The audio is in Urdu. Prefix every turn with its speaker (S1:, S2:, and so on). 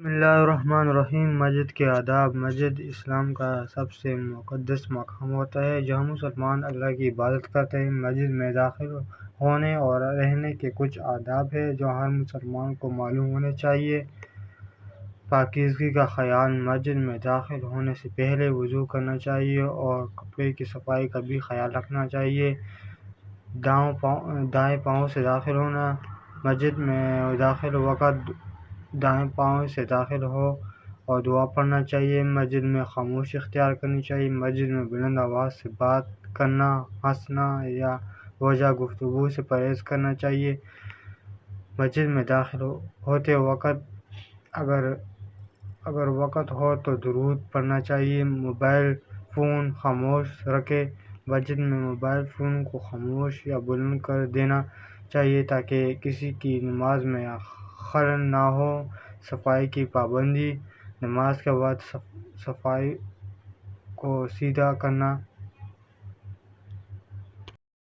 S1: بسم اللہ الرحمن الرحیم۔ مسجد کے آداب۔ مسجد اسلام کا سب سے مقدس مقام ہوتا ہے جہاں مسلمان اللہ کی عبادت کرتے ہیں۔ مسجد میں داخل ہونے اور رہنے کے کچھ آداب ہیں جو ہر مسلمان کو معلوم ہونے چاہیے۔ پاکیزگی کا خیال۔ مسجد میں داخل ہونے سے پہلے وضو کرنا چاہیے اور کپڑے کی صفائی کا بھی خیال رکھنا چاہیے۔ دائیں پاؤں سے داخل ہونا۔ مسجد میں داخل وقت دائیں پاؤں سے داخل ہو اور دعا پڑھنا چاہیے۔ مسجد میں خاموشی اختیار کرنی چاہیے۔ مسجد میں بلند آواز سے بات کرنا، ہنسنا یا وجہ گفتگو سے پرہیز کرنا چاہیے۔ مسجد میں داخل ہوتے وقت اگر وقت ہو تو درود پڑھنا چاہیے۔ موبائل فون خاموش رکھیں۔ مسجد میں موبائل فون کو خاموش یا بلند کر دینا چاہیے تاکہ کسی کی نماز میں خلل نہ ہو۔ صفائی کی پابندی۔ نماز کے بعد صفائی کو سیدھا کرنا